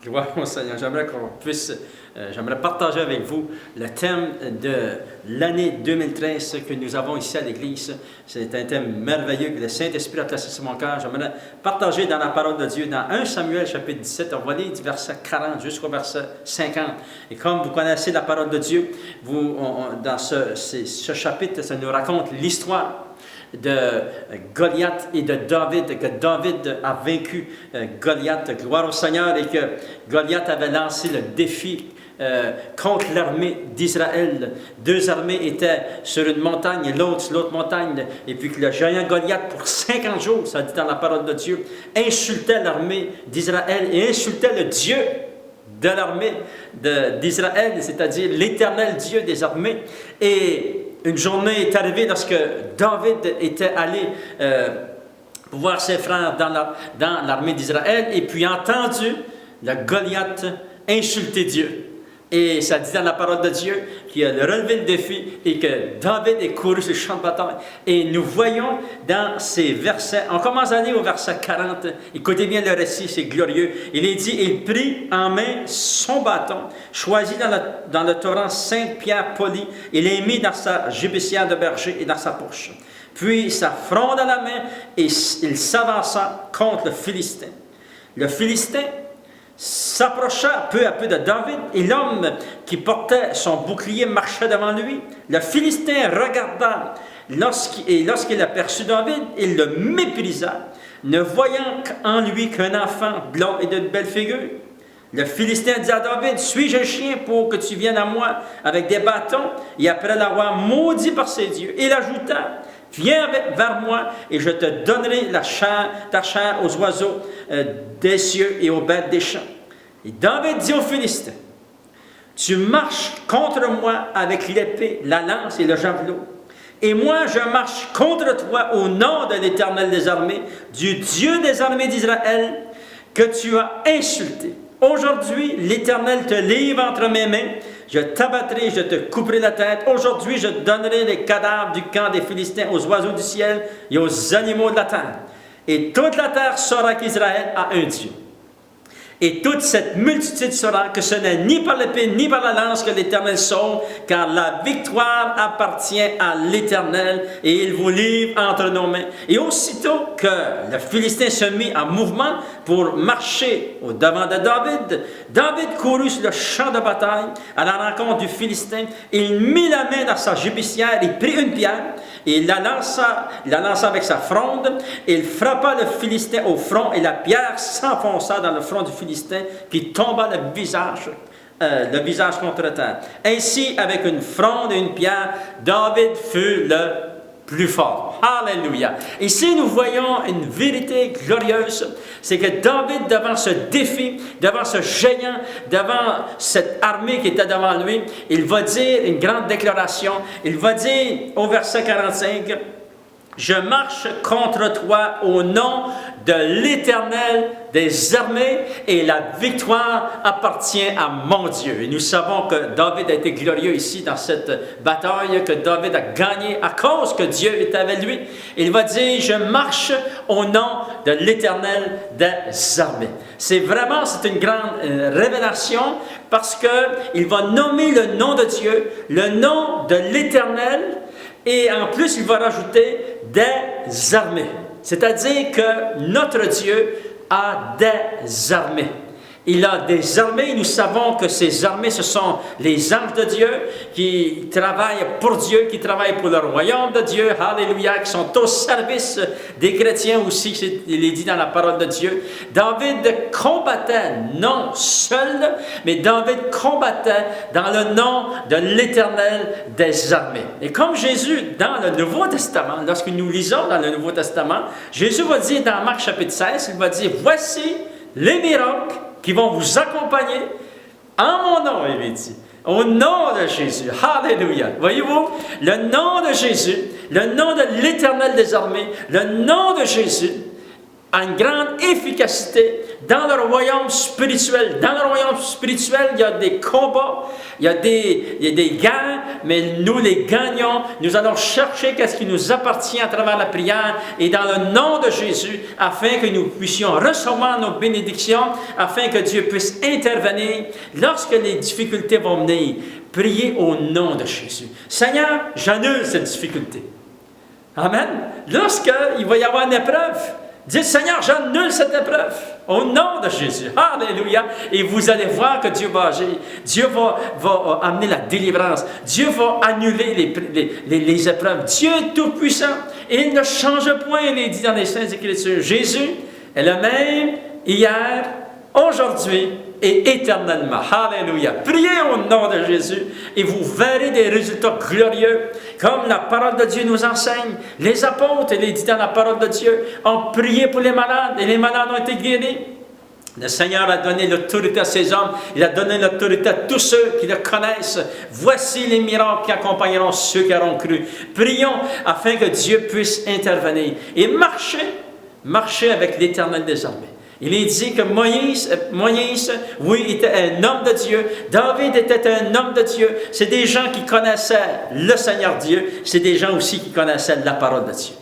Gloire au Seigneur. J'aimerais partager avec vous le thème de l'année 2013 que nous avons ici à l'Église. C'est un thème merveilleux que le Saint-Esprit a placé sur mon cœur. J'aimerais partager dans la parole de Dieu, dans 1 Samuel chapitre 17, on va lire du verset 40 jusqu'au verset 50. Et comme vous connaissez la parole de Dieu, dans ce chapitre, ça nous raconte l'histoire de Goliath et de David, que David a vaincu Goliath, gloire au Seigneur, et que Goliath avait lancé le défi contre l'armée d'Israël. Deux armées étaient sur une montagne et l'autre sur l'autre montagne, et puis que le géant Goliath, pour 50 jours, ça dit dans la parole de Dieu, insultait l'armée d'Israël et insultait le Dieu de l'armée d'Israël, c'est-à-dire l'Éternel Dieu des armées. Et une journée est arrivée lorsque David était allé voir ses frères dans l'armée d'Israël et puis entendu le Goliath insulter Dieu. Et ça dit dans la parole de Dieu qu'il a relevé le défi et que David est couru sur le champ de bataille. Et nous voyons dans ces versets, on commence à lire au verset 40, écoutez bien le récit, c'est glorieux. Il est dit, il prit en main son bâton, choisi dans le torrent 5 pierres polies, il les mit dans sa gibecière de berger et dans sa poche. Puis sa fronde à la main et il s'avança contre le Philistin. Le Philistin s'approcha peu à peu de David et l'homme qui portait son bouclier marchait devant lui. Le Philistin regarda lorsqu'il aperçut David, il le méprisa, ne voyant en lui qu'un enfant blond et d'une belle figure. Le Philistin dit à David, suis-je un chien pour que tu viennes à moi avec des bâtons? Et après l'avoir maudit par ses dieux, il ajouta, viens vers moi et je te donnerai ta chair aux oiseaux des cieux et aux bêtes des champs. Et David dit aux Philistins, tu marches contre moi avec l'épée, la lance et le javelot. Et moi, je marche contre toi au nom de l'Éternel des armées, du Dieu des armées d'Israël, que tu as insulté. Aujourd'hui, l'Éternel te livre entre mes mains. Je t'abattrai, je te couperai la tête. Aujourd'hui, je donnerai les cadavres du camp des Philistins aux oiseaux du ciel et aux animaux de la terre. Et toute la terre saura qu'Israël a un Dieu. Et toute cette multitude saura que ce n'est ni par l'épée ni par la lance que l'Éternel sauve, car la victoire appartient à l'Éternel et il vous livre entre nos mains. Et aussitôt que le Philistin se mit en mouvement pour marcher au devant de David, David courut sur le champ de bataille à la rencontre du Philistin. Il mit la main dans sa gibecière, il prit une pierre et il la lança avec sa fronde. Il frappa le Philistin au front et la pierre s'enfonça dans le front du Philistin qui tomba le visage contre terre. Ainsi, avec une fronde et une pierre, David fut le plus fort. Alléluia. Ici, nous voyons une vérité glorieuse. C'est que David, devant ce défi, devant ce géant, devant cette armée qui était devant lui, il va dire une grande déclaration. Il va dire au verset 45, « Je marche contre toi au nom de l'Éternel des armées et la victoire appartient à mon Dieu. » Et nous savons que David a été glorieux ici dans cette bataille, que David a gagné à cause que Dieu était avec lui. Il va dire, je marche au nom de l'Éternel des armées. C'est une grande révélation parce qu'il va nommer le nom de Dieu, le nom de l'Éternel, et en plus il va rajouter des armées. C'est-à-dire que notre Dieu a des armées. Il a des armées, nous savons que ces armées, ce sont les anges de Dieu qui travaillent pour Dieu, qui travaillent pour le royaume de Dieu, alléluia, qui sont au service des chrétiens aussi, il est dit dans la parole de Dieu. David combattait non seul, mais David combattait dans le nom de l'Éternel des armées. Et comme Jésus, dans le Nouveau Testament, lorsque nous lisons dans le Nouveau Testament, Jésus va dire dans Marc chapitre 16, il va dire, voici les miracles qui vont vous accompagner en mon nom, il est dit. Au nom de Jésus. Alléluia. Voyez-vous, le nom de Jésus, le nom de l'Éternel des armées, le nom de Jésus a une grande efficacité dans le royaume spirituel. Dans le royaume spirituel, il y a des combats, il y a des guerres, mais nous les gagnons. Nous allons chercher ce qui nous appartient à travers la prière et dans le nom de Jésus, afin que nous puissions recevoir nos bénédictions, afin que Dieu puisse intervenir lorsque les difficultés vont venir. Priez au nom de Jésus. Seigneur, j'annule cette difficulté. Amen. Lorsqu'il va y avoir une épreuve, dites, Seigneur, j'annule cette épreuve. Au nom de Jésus. Alléluia. Et vous allez voir que Dieu va agir. Dieu va amener la délivrance. Dieu va annuler les épreuves. Dieu est tout-puissant. Et il ne change point, il est dit dans les Saintes Écritures. Jésus est le même hier, aujourd'hui et éternellement. Alléluia. Priez au nom de Jésus et vous verrez des résultats glorieux. Comme la parole de Dieu nous enseigne, les apôtres, il est dit dans la parole de Dieu, ont prié pour les malades et les malades ont été guéris. Le Seigneur a donné l'autorité à ces hommes, il a donné l'autorité à tous ceux qui le connaissent. Voici les miracles qui accompagneront ceux qui auront cru. Prions afin que Dieu puisse intervenir et marcher avec l'Éternel des armées. Il est dit que Moïse, oui, était un homme de Dieu. David était un homme de Dieu. C'est des gens qui connaissaient le Seigneur Dieu. C'est des gens aussi qui connaissaient la parole de Dieu.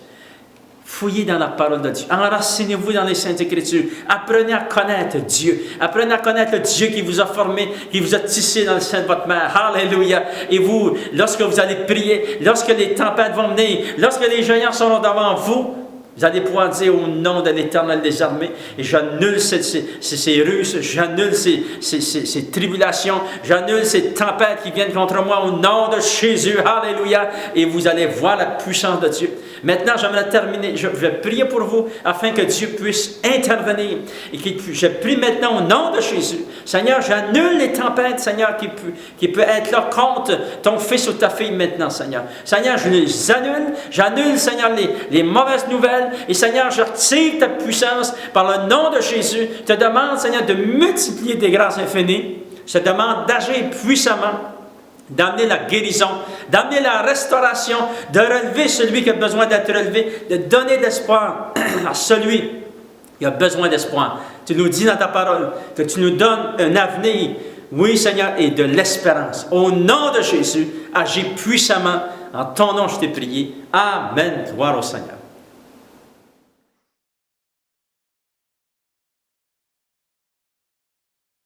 Fouillez dans la parole de Dieu. Enracinez-vous dans les Saintes Écritures. Apprenez à connaître Dieu. Apprenez à connaître le Dieu qui vous a formé, qui vous a tissé dans le sein de votre mère. Alléluia. Et vous, lorsque vous allez prier, lorsque les tempêtes vont venir, lorsque les géants seront devant vous, vous allez pouvoir dire au nom de l'Éternel des armées, et j'annule ces ruses, j'annule ces tribulations, j'annule ces tempêtes qui viennent contre moi au nom de Jésus. Alléluia. Et vous allez voir la puissance de Dieu. Maintenant, j'aimerais terminer. Je vais prier pour vous afin que Dieu puisse intervenir. Et je prie maintenant au nom de Jésus. Seigneur, j'annule les tempêtes, Seigneur, qui peut être là contre ton fils ou ta fille maintenant, Seigneur. Seigneur, je les annule. J'annule, Seigneur, les mauvaises nouvelles. Et Seigneur, je retire ta puissance par le nom de Jésus. Je te demande, Seigneur, de multiplier tes grâces infinies. Je te demande d'agir puissamment, d'amener la guérison, d'amener la restauration, de relever celui qui a besoin d'être relevé, de donner l'espoir à celui qui a besoin d'espoir. Tu nous dis dans ta parole que tu nous donnes un avenir, oui Seigneur, et de l'espérance. Au nom de Jésus, agis puissamment. En ton nom, je t'ai prié. Amen. Gloire au Seigneur.